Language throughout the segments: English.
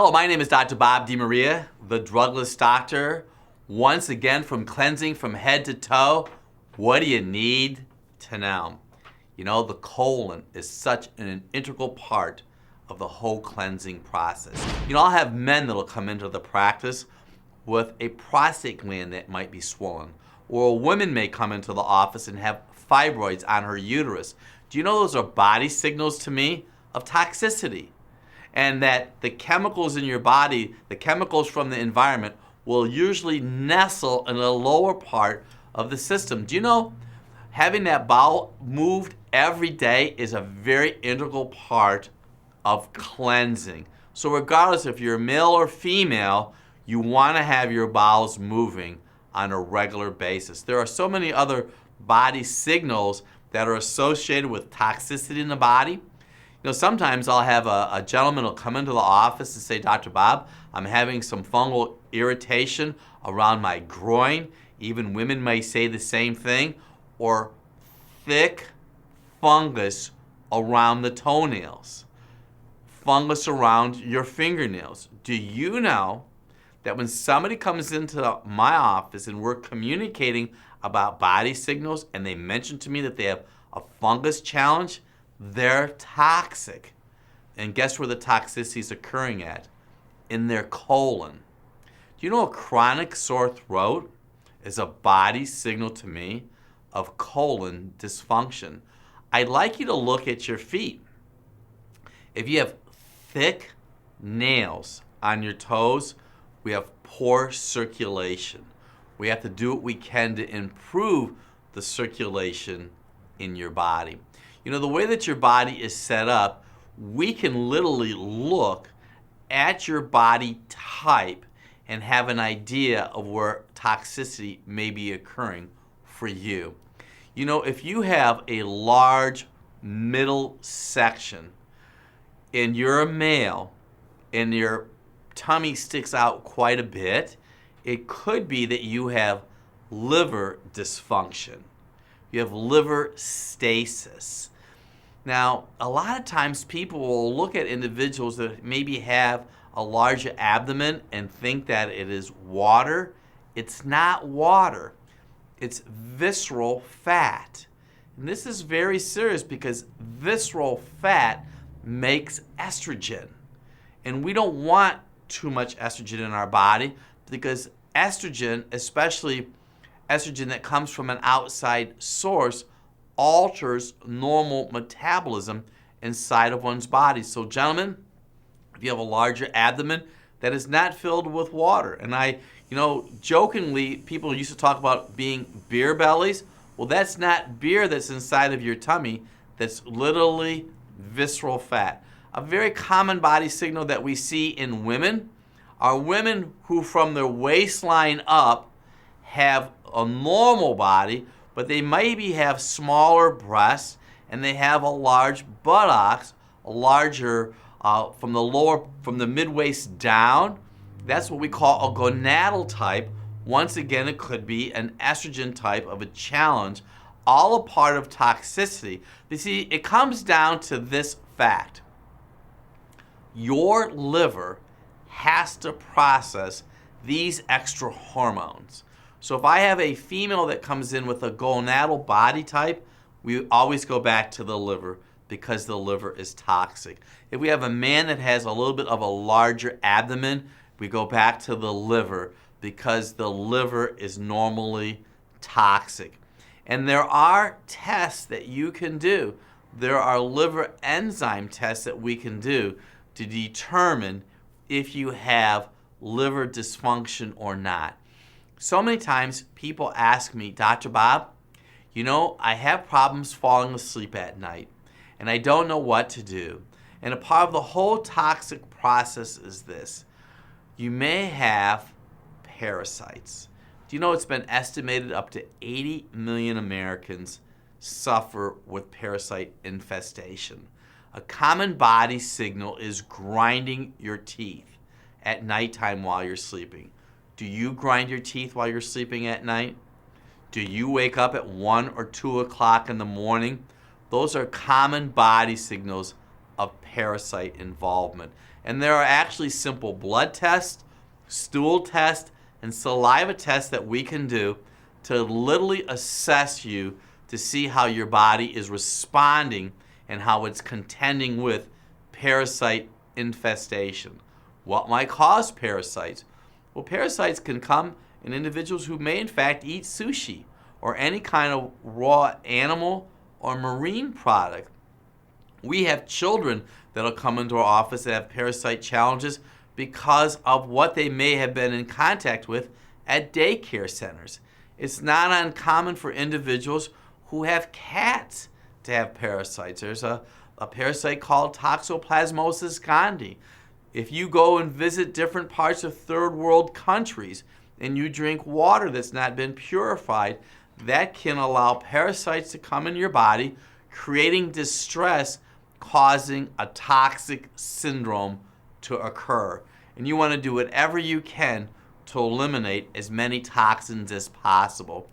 Hello, my name is Dr. Bob DeMaria, the Drugless doctor. Once again, from cleansing from head to toe, what do you need to know? You know, the colon is such an integral part of the whole cleansing process. You know, I'll have men that'll come into the practice with a prostate gland that might be swollen, or a woman may come into the office and have fibroids on her uterus. Do you know those are body signals to me of toxicity? And that the chemicals in your body, the chemicals from the environment, will usually nestle in the lower part of the system. Do you know having that bowel moved every day is a very integral part of cleansing? So regardless if you're male or female, you want to have your bowels moving on a regular basis. There are so many other body signals that are associated with toxicity in the body. You know, sometimes I'll have a gentleman will come into the office and say, Dr. Bob, I'm having some fungal irritation around my groin. Even women may say the same thing. Or thick fungus around the toenails. Fungus around your fingernails. Do you know that when somebody comes into my office and we're communicating about body signals and they mention to me that they have a fungus challenge, they're toxic. And guess where the toxicity is occurring at? In their colon. Do you know a chronic sore throat is a body signal to me of colon dysfunction? I'd like you to look at your feet. If you have thick nails on your toes, we have poor circulation. We have to do what we can to improve the circulation in your body. You know, the way that your body is set up, we can literally look at your body type and have an idea of where toxicity may be occurring for you. You know, if you have a large middle section and you're a male and your tummy sticks out quite a bit, it could be that you have liver dysfunction. You have liver stasis. Now, a lot of times people will look at individuals that maybe have a larger abdomen and think that it is water. It's not water. It's visceral fat. And this is very serious because visceral fat makes estrogen. And we don't want too much estrogen in our body because estrogen, especially estrogen that comes from an outside source, alters normal metabolism inside of one's body. So gentlemen, if you have a larger abdomen, that is not filled with water. And jokingly, people used to talk about being beer bellies. Well, that's not beer that's inside of your tummy. That's literally visceral fat. A very common body signal that we see in women are women who from their waistline up have a normal body, but they maybe have smaller breasts and they have a large buttocks, a larger from the mid-waist down. That's what we call a gonadal type. Once again, it could be an estrogen type of a challenge, all a part of toxicity. You see, it comes down to this fact. Your liver has to process these extra hormones. So if I have a female that comes in with a gonadal body type, we always go back to the liver because the liver is toxic. If we have a man that has a little bit of a larger abdomen, we go back to the liver because the liver is normally toxic. And there are tests that you can do. There are liver enzyme tests that we can do to determine if you have liver dysfunction or not. So many times people ask me, Dr. Bob, you know, I have problems falling asleep at night and I don't know what to do. And a part of the whole toxic process is this. You may have parasites. Do you know it's been estimated up to 80 million Americans suffer with parasite infestation? A common body signal is grinding your teeth at nighttime while you're sleeping. Do you grind your teeth while you're sleeping at night? Do you wake up at 1 or 2 o'clock in the morning? Those are common body signals of parasite involvement. And there are actually simple blood tests, stool tests, and saliva tests that we can do to literally assess you to see how your body is responding and how it's contending with parasite infestation. What might cause parasites? Well, parasites can come in individuals who may in fact eat sushi or any kind of raw animal or marine product. We have children that'll come into our office that have parasite challenges because of what they may have been in contact with at daycare centers. It's not uncommon for individuals who have cats to have parasites. There's a parasite called Toxoplasmosis gondii. If you go and visit different parts of third world countries and you drink water that's not been purified, that can allow parasites to come in your body, creating distress, causing a toxic syndrome to occur. And you want to do whatever you can to eliminate as many toxins as possible.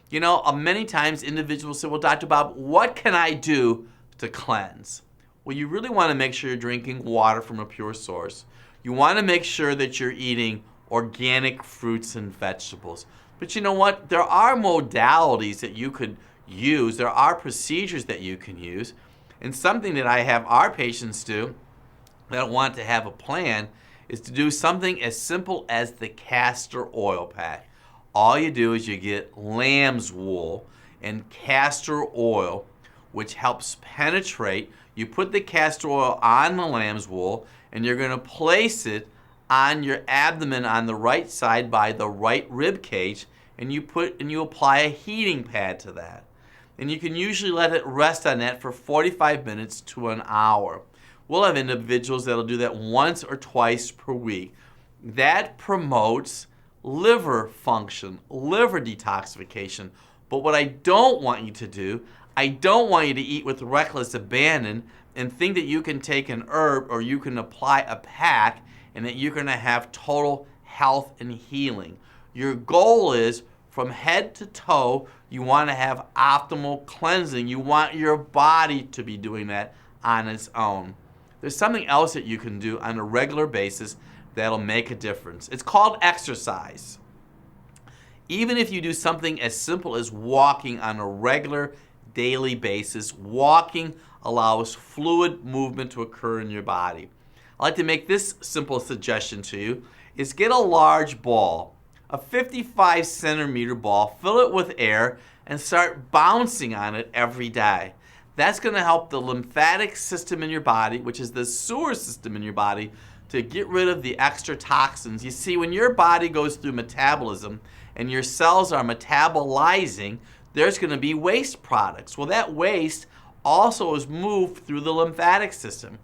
You know, many times individuals say, well, Dr. Bob, what can I do to cleanse? Well, you really want to make sure you're drinking water from a pure source. You want to make sure that you're eating organic fruits and vegetables. But you know what? There are modalities that you could use. There are procedures that you can use. And something that I have our patients do that want to have a plan is to do something as simple as the castor oil pack. All you do is you get lamb's wool and castor oil, which helps penetrate. You put the castor oil on the lamb's wool, and you're going to place it on your abdomen on the right side by the right rib cage, and you apply a heating pad to that. And you can usually let it rest on that for 45 minutes to an hour. We'll have individuals that'll do that once or twice per week. That promotes liver function, liver detoxification. But what I don't want you to do, I don't want you to eat with reckless abandon and think that you can take an herb or you can apply a pack and that you're going to have total health and healing. Your goal is from head to toe, you want to have optimal cleansing. You want your body to be doing that on its own. There's something else that you can do on a regular basis that'll make a difference. It's called exercise. Even if you do something as simple as walking on a regular daily basis, walking allows fluid movement to occur in your body. I'd like to make this simple suggestion to you, is get a large ball, a 55 centimeter ball, fill it with air, and start bouncing on it every day. That's going to help the lymphatic system in your body, which is the sewer system in your body, to get rid of the extra toxins. You see, when your body goes through metabolism and your cells are metabolizing, there's going to be waste products. Well, that waste also is moved through the lymphatic system.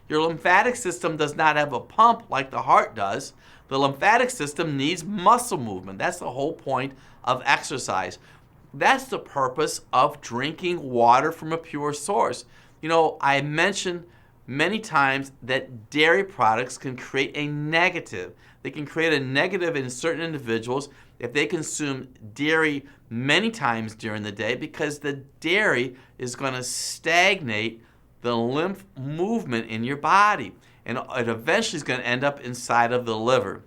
Your lymphatic system does not have a pump like the heart does. The lymphatic system needs muscle movement. That's the whole point of exercise. That's the purpose of drinking water from a pure source. You know, I mentioned many times that dairy products can create a negative. They can create a negative in certain individuals if they consume dairy many times during the day, because the dairy is going to stagnate the lymph movement in your body, and it eventually is going to end up inside of the liver.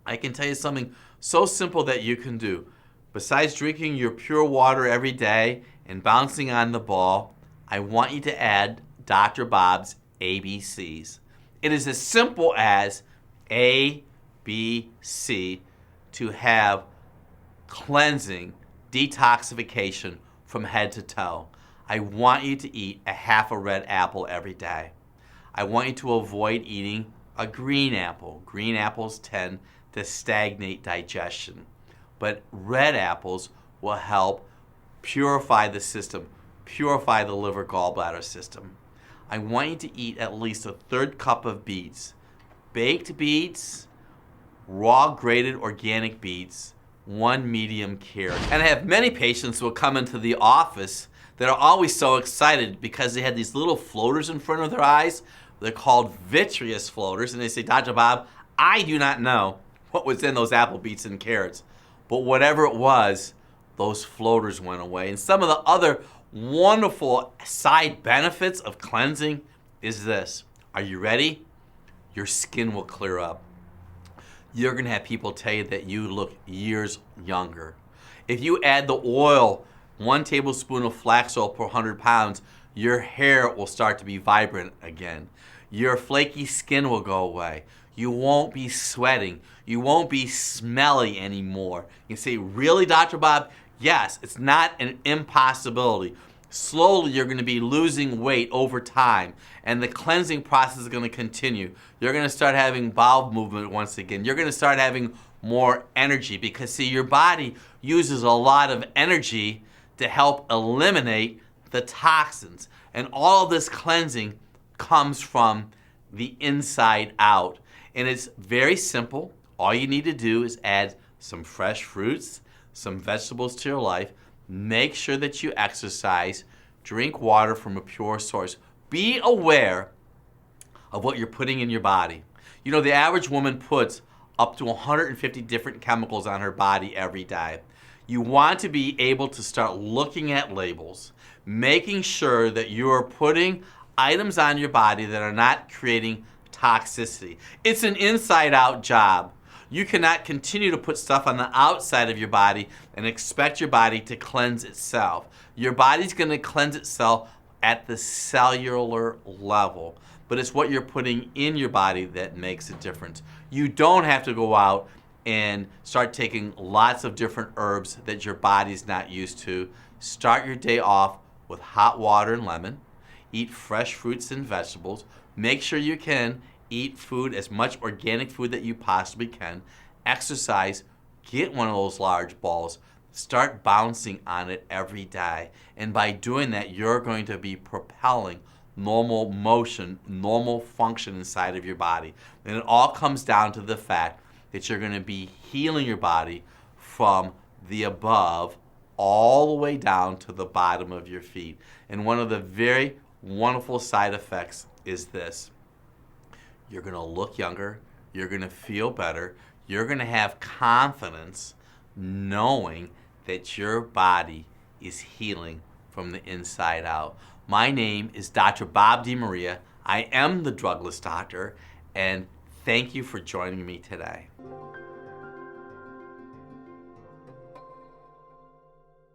I can tell you something so simple that you can do. Besides drinking your pure water every day and bouncing on the ball, I want you to add Dr. Bob's ABCs. It is as simple as A, B, C to have cleansing, detoxification from head to toe. I want you to eat a half a red apple every day. I want you to avoid eating a green apple. Green apples tend to stagnate digestion. But red apples will help purify the system, purify the liver gallbladder system. I want you to eat at least a third cup of beets. Baked beets, raw grated organic beets, 1 medium carrot. And I have many patients who will come into the office that are always so excited because they had these little floaters in front of their eyes. They're called vitreous floaters. And they say, Dr. Bob, I do not know what was in those apple, beets, and carrots. But whatever it was, those floaters went away. And some of the other wonderful side benefits of cleansing is this. Are you ready? your skin will clear up. You're going to have people tell you that you look years younger. If you add the oil, 1 tablespoon of flax oil per 100 pounds, your hair will start to be vibrant again. Your flaky skin will go away. You won't be sweating. You won't be smelly anymore. You say, really, Dr. Bob? Yes, it's not an impossibility. Slowly, you're going to be losing weight over time, and the cleansing process is going to continue. You're going to start having bowel movement once again. You're going to start having more energy because, see, your body uses a lot of energy to help eliminate the toxins. And all of this cleansing comes from the inside out. And it's very simple. All you need to do is add some fresh fruits, some vegetables to your life. Make sure that you exercise. Drink water from a pure source. Be aware of what you're putting in your body. You know, the average woman puts up to 150 different chemicals on her body every day. You want to be able to start looking at labels, making sure that you are putting items on your body that are not creating toxicity. It's an inside-out job. You cannot continue to put stuff on the outside of your body and expect your body to cleanse itself. Your body's going to cleanse itself at the cellular level, but it's what you're putting in your body that makes a difference. You don't have to go out and start taking lots of different herbs that your body's not used to. Start your day off with hot water and lemon. Eat fresh fruits and vegetables. Make sure you can eat food, as much organic food that you possibly can. Exercise. Get one of those large balls. Start bouncing on it every day. And by doing that, you're going to be propelling normal motion, normal function inside of your body. And it all comes down to the fact that you're going to be healing your body from the above all the way down to the bottom of your feet. And one of the very wonderful side effects is this. You're going to look younger. You're going to feel better. You're going to have confidence knowing that your body is healing from the inside out. My name is Dr. Bob DeMaria. I am the Drugless Doctor, and thank you for joining me today.